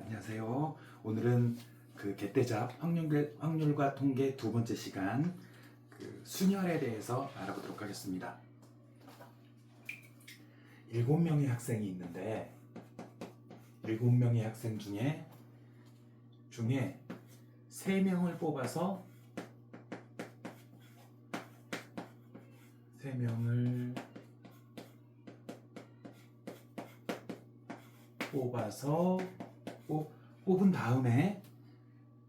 안녕하세요. 오늘은 그 개떼잡 확률과 통계 두 번째 시간 순열에 대해서 알아보도록 하겠습니다. 7명의 학생이 있는데 7명의 학생 중에 3명을 뽑아서 3명을 뽑은 다음에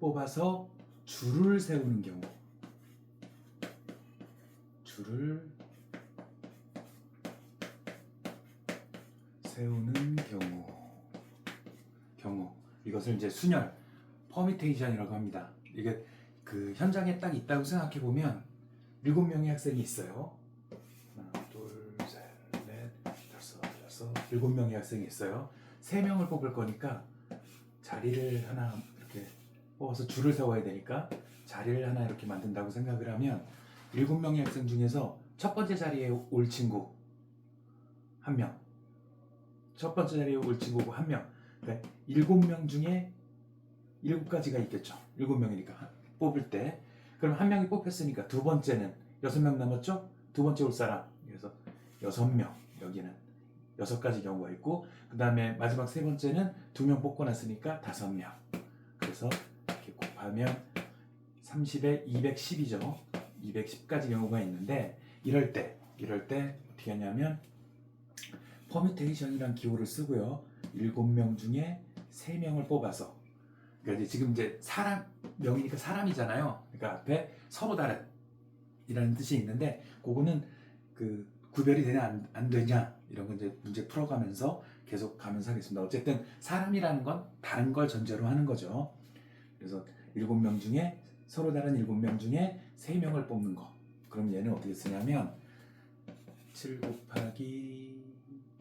뽑아서 줄을 세우는 경우, 이것을 이제 순열, 퍼미테이션이라고 합니다. 이게 그 현장에 딱 있다고 생각해 보면 7명의 학생이 있어요. 하나, 둘, 셋, 넷, 다섯, 여섯, 7명의 학생이 있어요. 3명을 뽑을 거니까 자리를 하나 이렇게 뽑아서 줄을 세워야 되니까 자리를 하나 이렇게 만든다고 생각을 하면 7명의 학생 중에서 첫 번째 자리에 올 친구 1명, 첫 번째 자리에 올 친구고 1명, 그러니까 7명 중에 7가지가 있겠죠. 7명이니까 뽑을 때. 그럼 1명이 뽑혔으니까 두 번째는 6명 남았죠? 두 번째 올 사람. 그래서 6명, 여기는 6가지 경우가 있고, 그 다음에 마지막 세 번째는 2명 뽑고 났으니까 5명. 그래서 이렇게 곱하면 30에 210이죠. 210가지 경우가 있는데, 이럴 때 어떻게 하냐면 퍼뮤테이션이란 기호를 쓰고요. 7명 중에 3명을 뽑아서, 그러니까 지금 이제 명이니까 사람이잖아요. 그러니까 앞에 서로 다른 이라는 뜻이 있는데, 그거는 그 구별이 되냐 안 되냐 이런 거 이제 문제 풀어가면서 계속 가면서 하겠습니다. 어쨌든 사람이라는 건 다른 걸 전제로 하는 거죠. 그래서 7명 중에 서로 다른 7명 중에 3명을 뽑는 거. 그럼 얘는 어떻게 쓰냐면 7 곱하기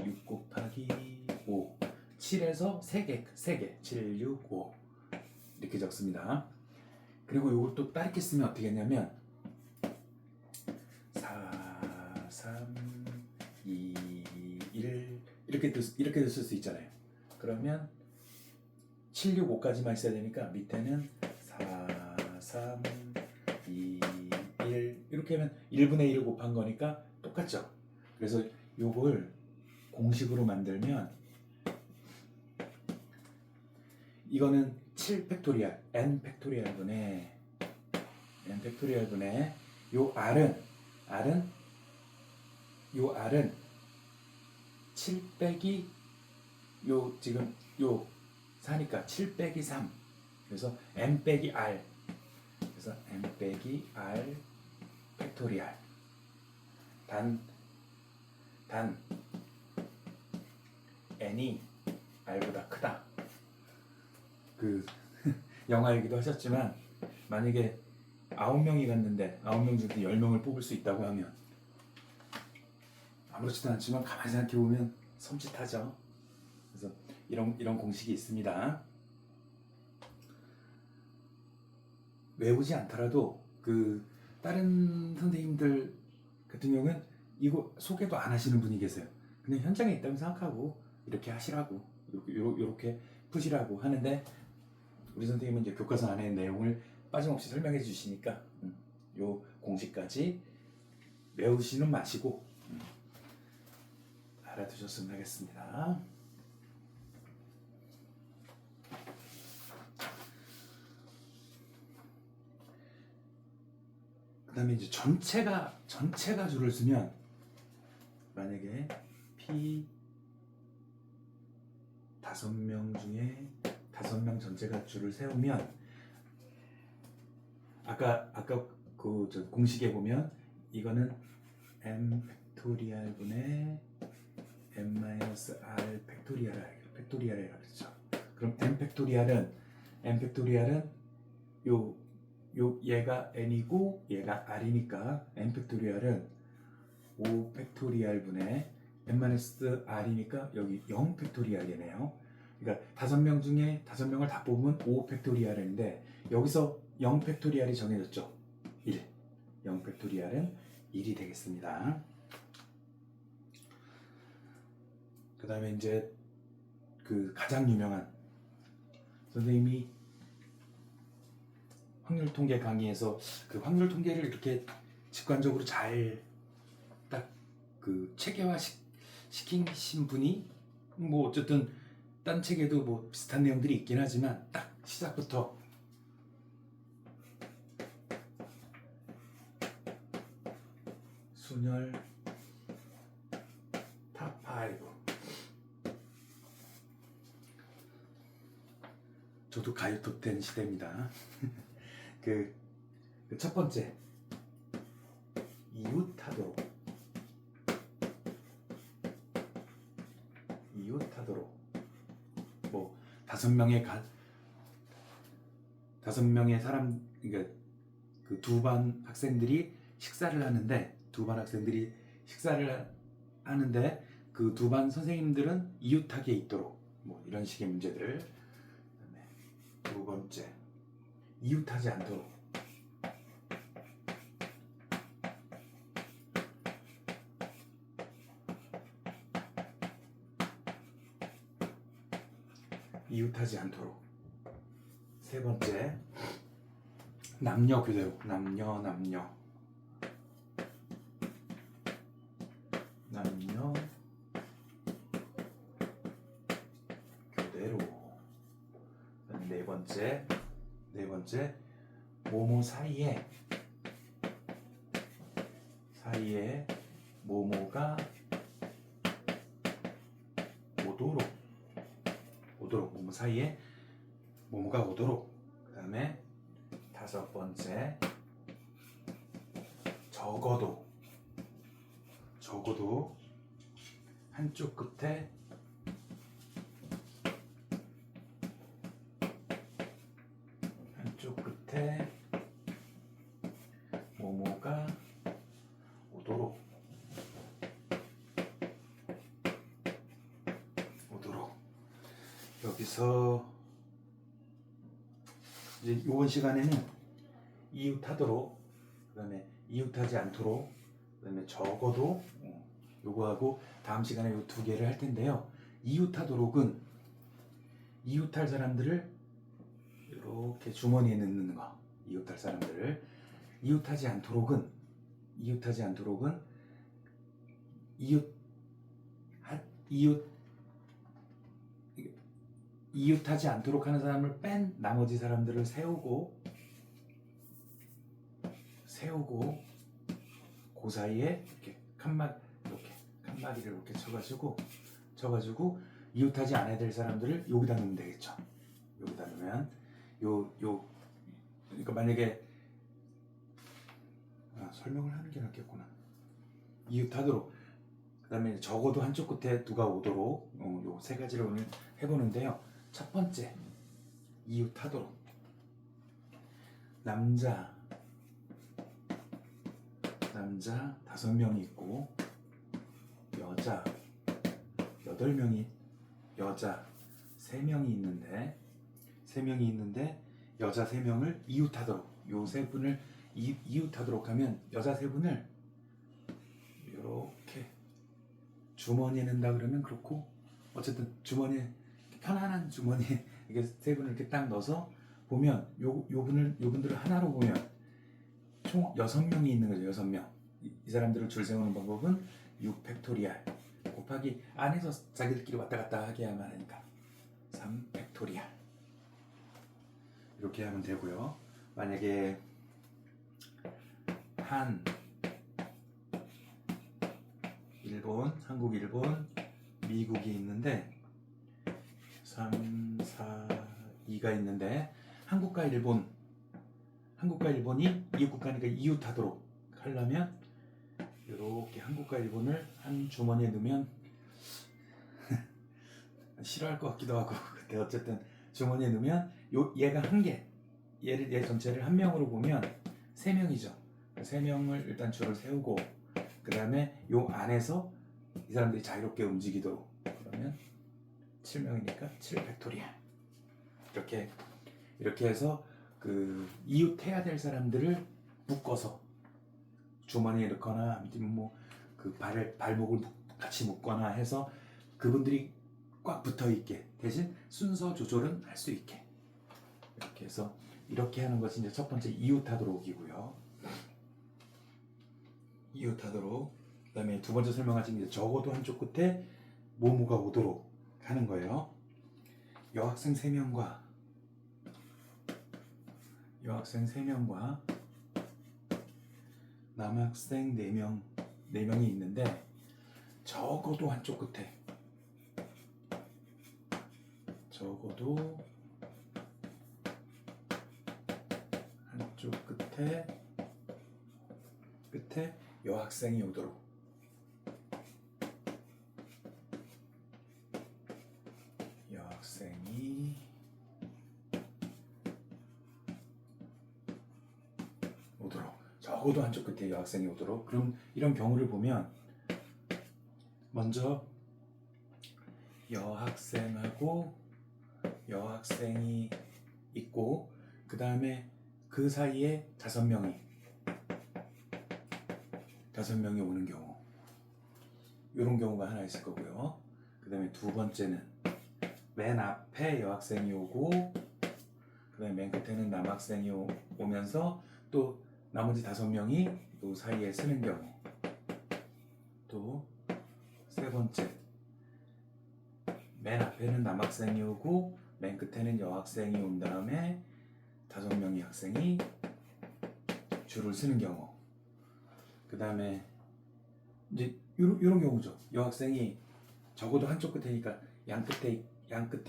6 곱하기 5, 7에서 3개 7, 6, 5 이렇게 적습니다. 그리고 이걸 또 다르게 쓰면 어떻게 했냐면 4, 3, 2, 1 이렇게도 쓸 수 있잖아요. 그러면 7, 6, 5까지만 있어야 되니까 밑에는 4, 3, 2, 1 이렇게 하면 1분의 1을 곱한 거니까 똑같죠. 그래서 요걸 공식으로 만들면 이거는 7 팩토리얼 n 팩토리얼분의 요 r은 7 빼기 요 지금 요 4니까 7 빼기 3, 그래서 n 빼기 r, 그래서 n 빼기 r 팩토리얼. 단 n이 r보다 크다. 그 영화 얘기도 하셨지만, 만약에 9명이 갔는데 9명 중에 10명을 뽑을 수 있다고 하면 아무렇지도 않지만 가만히 생각해보면 섬찟하죠. 그래서 이런 공식이 있습니다. 외우지 않더라도 그 다른 선생님들 같은 경우는 이거 소개도 안 하시는 분이 계세요. 그냥 현장에 있다고 생각하고 이렇게 하시라고, 이렇게 푸시라고 하는데, 우리 선생님은 이제 교과서 안에 내용을 빠짐없이 설명해 주시니까 요 공식까지 외우시는 마시고 알아두셨으면 하겠습니다. 그 다음에 이제 전체가 줄을 쓰면, 만약에 P 5명 중에 5명 전체가 줄을 세우면, 아까 그 공식에 보면 이거는 m 팩토리얼 분의 m-r 팩토리얼이라고 했죠. 그럼 m 팩토리얼은 얘가 n이고 얘가 r이니까 m 팩토리얼은 5 팩토리얼 분의 m-r이니까 여기 0 팩토리얼이네요. 그러니까 5명 중에 5명을 다 뽑으면 5 팩토리얼인데, 여기서 0 팩토리얼이 정해졌죠. 0 팩토리얼은 1이 되겠습니다. 그 다음에 이제 그 가장 유명한 선생님이 확률 통계 강의에서 그 확률 통계를 이렇게 직관적으로 잘 딱 그 체계화 시키신 분이 뭐 어쨌든 딴 책에도 뭐 비슷한 내용들이 있긴 하지만 딱 시작부터 순열 탑5. 저도 가요 톱10 시대입니다. 그 첫 번째 이웃하도록. 뭐 다섯 명의 사람, 그러니까 그 두 반 학생들이 식사를 하는데 그 두 반 선생님들은 이웃하게 있도록, 뭐 이런 식의 문제들. 그다음에 두 번째 이웃하지 않도록. 이웃하지 않도록. 세 번째 남녀 교대로. 남녀 교대로. 네 번째 모모 사이에 모모가 오도록. 모모 사이에 모모가 오도록. 그 다음에 다섯 번째 적어도 한쪽 끝에 모모가 오도록. 여기서 이제 이번 시간에는 이웃하도록, 그다음에 이웃하지 않도록, 그다음에 적어도, 요거하고 다음 시간에 요 두 개를 할 텐데요. 이웃하도록은 이웃할 사람들을 이렇게 주머니에 넣는 거. 이웃할 사람들을. 이웃하지 않도록은 이웃하지 않도록 하는 사람을 뺀 나머지 사람들을 세우고 그 사이에 이렇게 칸막이를 이렇게 쳐가지고 이웃하지 않아야 될 사람들을 여기다 넣으면 되겠죠. 여기다 넣으면 그러니까 만약에 설명을 하는 게 낫겠구나. 이웃하도록. 그 다음에 적어도 한쪽 끝에 누가 오도록. 요 세 가지를 오늘 해보는데요. 첫 번째 이웃하도록. 남자 5명이 있고 여자 8명이, 여자 3명이 있는데 여자 3명을 이웃하도록. 요 세 분을 이웃하도록 하면 여자 3분을 이렇게 주머니에 넣는다 그러면 그렇고, 어쨌든 주머니에, 편안한 주머니에 이게 세 분을 이렇게 딱 넣어서 보면 요분들을 하나로 보면 총 6명이 있는 거죠. 6명. 이 사람들을 줄 세우는 방법은 6팩토리알 곱하기 안에서 자기들끼리 왔다 갔다 하게 하면 하니까 3팩토리알. 이렇게 하면 되고요. 만약에 한국, 일본, 미국이 있는데 3, 4, 2가 있는데 한국과 일본이 이웃 국가니까 이웃하도록 하려면 이렇게 한국과 일본을 한 주머니에 넣으면 싫어할 것 같기도 하고, 근데 어쨌든 주머니에 넣으면 얘가 한 개, 얘 전체를 한 명으로 보면 3명이죠. 3명을 일단 줄을 세우고, 그 다음에 요 안에서 이 사람들이 자유롭게 움직이도록. 그러면 7명이니까 7팩토리알. 이렇게 해서 그 이웃해야 될 사람들을 묶어서 주머니에 넣거나 뭐 그 발목을 같이 묶거나 해서 그분들이 꽉 붙어 있게, 대신 순서 조절은 할 수 있게 이렇게 해서 이렇게 하는 것이 이제 첫 번째 이웃하도록이고요. 이웃하도록. 그다음에 두 번째 설명하신 게 적어도 한쪽 끝에 뭐뭐가 오도록 하는 거예요. 여학생 3명과 남학생 4명이 있는데 적어도 한쪽 끝에 끝에 여학생이 오도록. 여학생이 오도록. 적어도 한쪽 끝에 여학생이 오도록. 그럼 이런 경우를 보면 먼저 여학생하고 여학생이 있고 그 다음에 그 사이에 5명이 오는 경우, 이런 경우가 하나 있을 거고요. 그 다음에 두 번째는 맨 앞에 여학생이 오고 그 다음에 맨 끝에는 남학생이 오면서 또 나머지 5명이 또 사이에 쓰는 경우. 또 세 번째, 맨 앞에는 남학생이 오고 맨 끝에는 여학생이 온 다음에 5명의 학생이 줄을 쓰는 경우. 그 다음에 이제 이런 경우죠. 여학생이 적어도 한쪽 끝에니까 양 끝에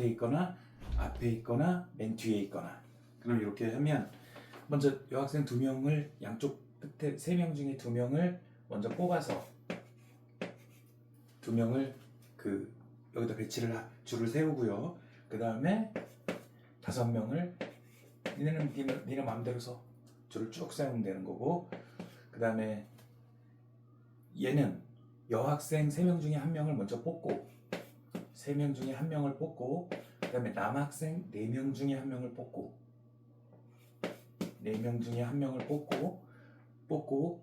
있거나 앞에 있거나 맨 뒤에 있거나. 그럼 이렇게 하면 먼저 여학생 2명을 양쪽 끝에 3명 중에 2명을 먼저 뽑아서 2명을 여기다 줄을 세우고요. 그 다음에 5명을 니네 마음대로서 줄을 쭉 세우면 되는 거고, 그 다음에 얘는 여학생 3명 중에 1명을 먼저 뽑고 3명 중에 1명을 뽑고 그 다음에 남학생 4명 중에 1명을 뽑고 4명 중에 1명을 뽑고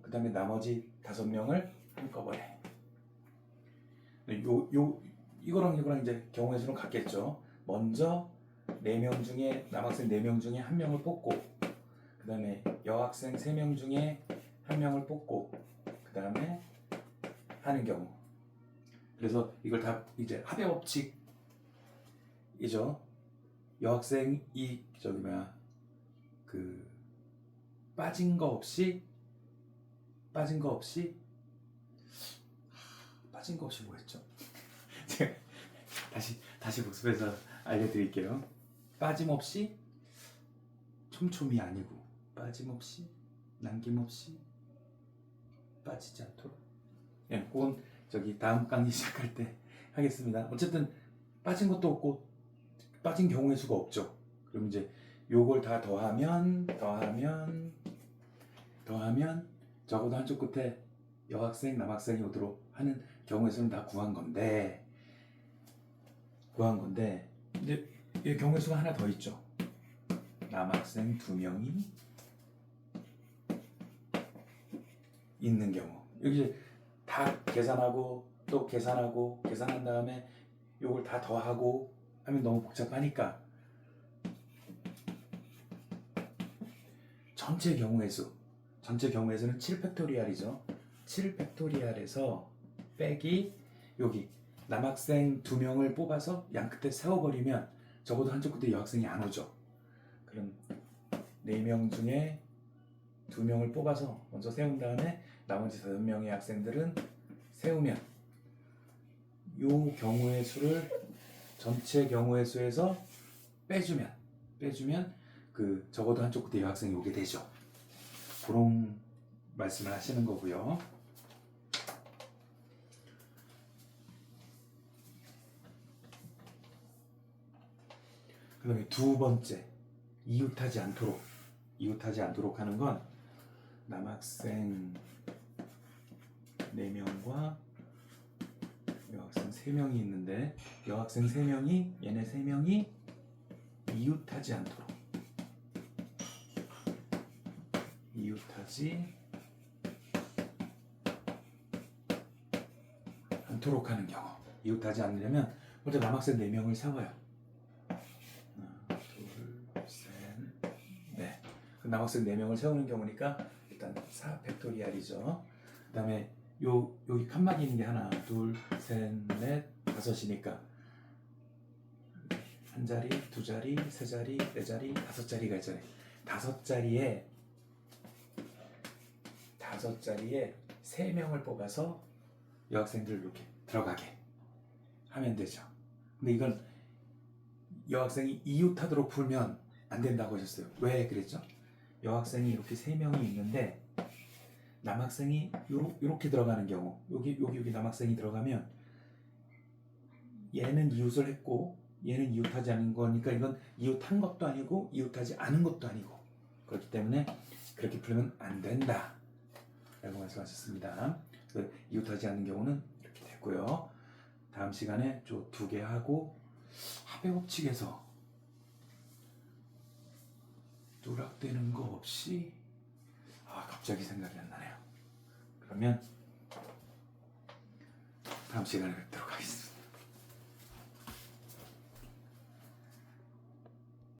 그 다음에 나머지 5명을 한꺼번에. 이거랑 이제 경우의 수는 같겠죠. 먼저 남학생 4명 중에 1명을 뽑고 그 다음에 여학생 3명 중에 1명을 뽑고 그 다음에 하는 경우. 그래서 이걸 다 이제 합의 법칙이죠. 여학생이 빠진 거 없이 뭐였죠? 제가 다시 복습해서 알려드릴게요. 빠짐없이 촘촘히 아니고 빠짐없이 남김없이 빠지지 않도록. 예, 그건 다음 강의 시작할 때 하겠습니다. 어쨌든 빠진 것도 없고 빠진 경우의 수가 없죠. 그럼 이제 요걸 다 더하면 적어도 한쪽 끝에 여학생, 남학생이 오도록 하는 경우의 수는 다 구한 건데 이제 이 경우의 수가 하나 더 있죠. 남학생 2명이 있는 경우. 여기 이제 다 계산하고 또 계산한 다음에 요걸 다 더하고 하면 너무 복잡하니까 전체 경우의 수는 7팩토리알이죠. 7팩토리알에서 빼기 여기 남학생 2명을 뽑아서 양 끝에 세워버리면 적어도 한쪽 끝에 여학생이 안 오죠. 그럼 4명 중에 2명을 뽑아서 먼저 세운 다음에 나머지 5명의 학생들은 세우면 요 경우의 수를 전체 경우의 수에서 빼주면 적어도 한쪽 끝에 여학생이 오게 되죠. 그런 말씀을 하시는 거고요. 그 다음에 두 번째, 이웃하지 않도록 하는 건 남학생 4명과 여학생 3명이 있는데 여학생 3명이 얘네 3명이 이웃하지 않도록 하는 경우. 이웃하지 않으려면 먼저 남학생 4명을 세워요. 하나, 둘, 셋, 그 남학생 4명을 세우는 경우니까 일단 4 팩토리알이죠. 그 다음에 여기 칸막이 있는 게 하나, 둘, 셋, 넷, 다섯이니까 한 자리, 두 자리, 세 자리, 네 자리, 다섯 자리가 있잖아요. 다섯 자리에 3명을 뽑아서 여학생들을 이렇게 들어가게 하면 되죠. 근데 이건 여학생이 이웃하도록 풀면 안 된다고 하셨어요. 왜 그랬죠? 여학생이 이렇게 3명이 있는데 남학생이 요렇게 들어가는 경우, 여기 남학생이 들어가면 얘는 이웃을 했고 얘는 이웃하지 않은 거니까 이건 이웃한 것도 아니고 이웃하지 않은 것도 아니고, 그렇기 때문에 그렇게 풀면 안 된다 라고 말씀하셨습니다. 이웃하지 않는 경우는 이렇게 됐고요. 다음 시간에 저 2개 하고 합의법칙에서 누락되는 거 없이, 갑자기 생각이 안 나네요. 그러면 다음 시간에 뵙도록 하겠습니다.